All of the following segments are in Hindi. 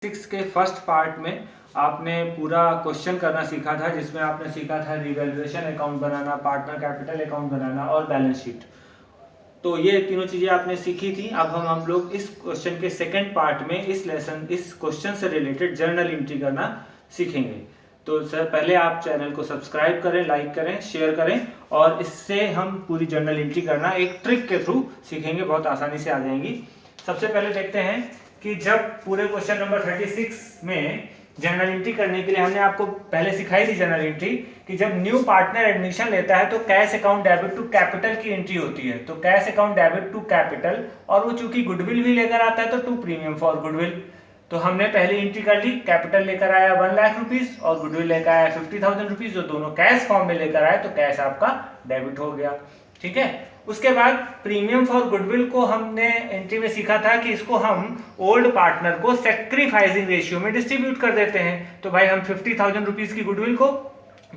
सिक्स के फर्स्ट पार्ट में आपने पूरा क्वेश्चन करना सीखा था, जिसमें आपने सीखा था रिवैल्यूएशन अकाउंट बनाना, पार्टनर कैपिटल अकाउंट बनाना और बैलेंस शीट। तो ये तीनों चीजें आपने सीखी थी। अब हम लोग इस क्वेश्चन के सेकंड पार्ट में इस क्वेश्चन से रिलेटेड जर्नल एंट्री करना सीखेंगे। तो सर पहले आप चैनल को सब्सक्राइब करें, लाइक करें, शेयर करें और इससे हम पूरी जर्नल एंट्री करना एक ट्रिक के थ्रू सीखेंगे, बहुत आसानी से आ जाएंगी। सबसे पहले देखते हैं कि जब पूरे क्वेश्चन नंबर 36 में जर्नल एंट्री करने के लिए हमने आपको पहले सिखाई थी जर्नल एंट्री कि जब न्यू पार्टनर एडमिशन लेता है तो cash account debit to capital की एंट्री होती है। तो cash account debit to capital, और वो चूंकि गुडविल भी लेकर आता है तो टू प्रीमियम फॉर गुडविल। तो हमने पहली एंट्री कर ली, कैपिटल लेकर आया 1 लाख रुपीज और गुडविल लेकर आया 50,000 रुपीज, जो दोनों कैश फॉर्म में लेकर आए तो कैश आपका डेबिट हो गया। ठीक है। उसके बाद प्रीमियम फॉर गुडविल को हमने एंट्री में सीखा था कि इसको हम ओल्ड पार्टनर को सैक्रिफाइसिंग रेशियो में डिस्ट्रीब्यूट कर देते हैं। तो भाई हम 50,000 रुपीज की गुडविल को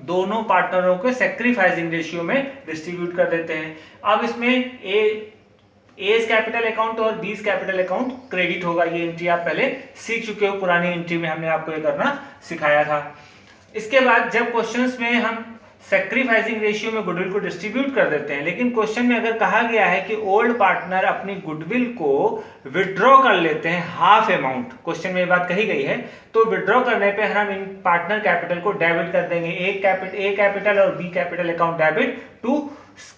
दोनों पार्टनरों के सैक्रिफाइसिंग रेशियो में डिस्ट्रीब्यूट कर देते हैं। अब इसमें एज कैपिटल अकाउंट और बीज कैपिटल अकाउंट क्रेडिट होगा। ये एंट्री आप पहले सीख चुके हो, पुरानी एंट्री में हमने आपको ये करना सिखाया था। इसके बाद जब क्वेश्चंस में हम सैक्रिफाइसिंग रेशियो में गुडविल को डिस्ट्रीब्यूट कर देते हैं, लेकिन क्वेश्चन में अगर कहा गया है कि ओल्ड पार्टनर अपनी गुडविल को विड्रॉ कर लेते हैं हाफ अमाउंट, क्वेश्चन में ये बात कही गई है, तो विड्रॉ करने पे हम इन पार्टनर कैपिटल को डेबिट कर देंगे। ए कैपिटल और B capital account debit to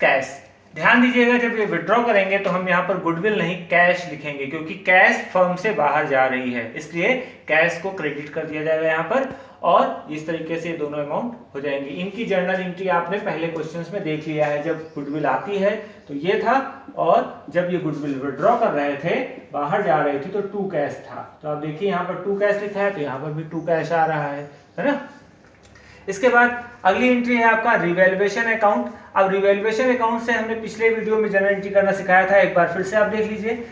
cash. ध्यान दीजिएगा, जब ये विड्रॉ करेंगे तो हम यहाँ पर गुडविल नहीं कैश लिखेंगे, क्योंकि कैश फर्म से बाहर जा रही है, इसलिए कैश को क्रेडिट कर दिया जाएगा यहाँ पर, और इस तरीके से दोनों अमाउंट हो जाएंगे। इनकी जर्नल एंट्री आपने पहले क्वेश्चंस में देख लिया है। जब गुडविल आती है तो ये था, और जब ये गुडविल विड्रॉ कर रहे थे, बाहर जा रही थी, तो टू कैश था। तो आप देखिए यहाँ पर टू कैश लिखा है, तो यहाँ पर भी टू कैश आ रहा है ना। इसके बाद अगली एंट्री है आपका रिवैल्यूएशन अकाउंट। अब रिवैल्यूएशन अकाउंट से हमने पिछले वीडियो में जर्नल एंट्री करना सिखाया था, एक बार फिर से आप देख लीजिए।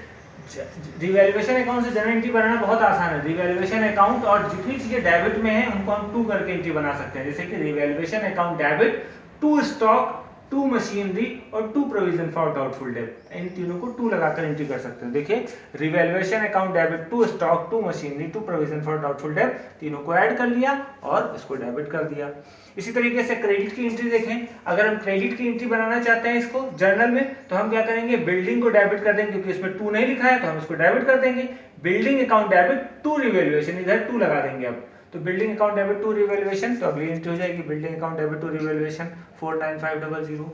रिवैल्यूएशन अकाउंट से जर्नल एंट्री बनाना बहुत आसान है। रिवैल्यूएशन अकाउंट और जितनी चीजें डेबिट में है उनको हम टू करके एंट्री बना सकते हैं, जैसे कि revaluation account debit to stock, to machinery और to provision for doubtful debt. इन तीनों को टू लगाकर एंट्री कर सकते हैं। देखिए, revaluation account debit to stock, to machinery, to provision for doubtful debt, तीनों को ऐड कर लिया और इसको डेबिट कर दिया। इसी तरीके से क्रेडिट की एंट्री देखें। अगर हम क्रेडिट की एंट्री बनाना चाहते हैं इसको जर्नल में, तो हम क्या करेंगे, बिल्डिंग को डेबिट कर देंगे, क्योंकि इसमें टू नहीं लिखा है तो हम इसको डेबिट कर देंगे। Building account debit to revaluation, इधर टू लगा देंगे। अब तो building account debit to revaluation, तो अगली एंट्री हो जाएगी building account debit to revaluation 49500।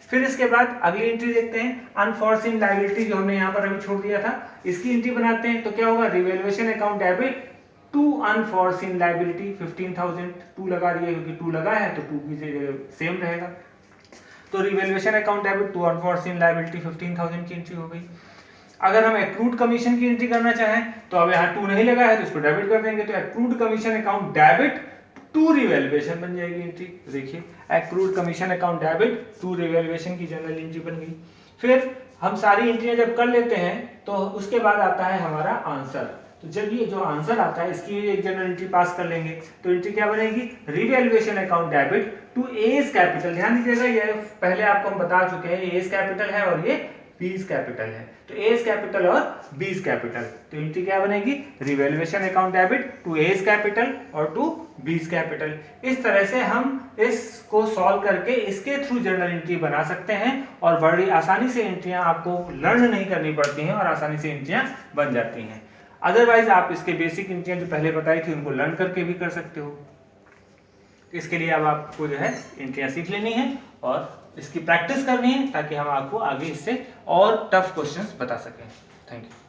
फिर इसके बाद अगली एंट्री देखते हैं, अनफॉर्सिन लायबिलिटी, जो हमने यहाँ पर अभी छोड़ दिया था, इसकी एंट्री बनाते हैं। तो क्या होगा, revaluation account debit to unforeseen liability 15,000, to लगा दिए क्योंकि टू लगा है तो टू की जगह सेम रहेगा। तो revaluation account debit to unforeseen liability 15,000 की एंट्री हो गई। अगर हम एक्रूड कमीशन की एंट्री करना चाहें, तो अब यहाँ टू नहीं लगा है तो इसको डेबिट कर देंगे, तो accrued commission account debit to revaluation बन जाएगी एंट्री। देखिए, accrued commission account debit to revaluation की जनरल एंट्री बन गई। फिर हम सारी एंट्रियां जब कर लेते हैं तो उसके बाद आता है हमारा आंसर। तो जब ये जो आंसर आता है इसकी एक जनरल एंट्री पास कर लेंगे, तो एंट्री क्या बनेगी, revaluation account debit to A's capital. ध्यान दीजिएगा, ये पहले आपको हम बता चुके हैं, एज कैपिटल है और ये बीज कैपिटल है। तो एज कैपिटल और बीज कैपिटल, तो एंट्री क्या बनेगी, revaluation account debit to A's capital और टू बीज कैपिटल। इस तरह से हम इसको सॉल्व करके इसके थ्रू जर्नल एंट्री बना सकते हैं, और बड़ी आसानी से एंट्रियां आपको लर्न नहीं करनी पड़ती हैं और आसानी से एंट्रियां बन जाती हैं। अदरवाइज आप इसके बेसिक एंट्रियां जो पहले बताई थी उनको लर्न करके भी कर सकते हो। इसके लिए अब आपको जो है एंट्रियां सीख लेनी है और इसकी प्रैक्टिस करनी है, ताकि हम आपको आगे इससे और टफ क्वेश्चंस बता सकें। Thank you.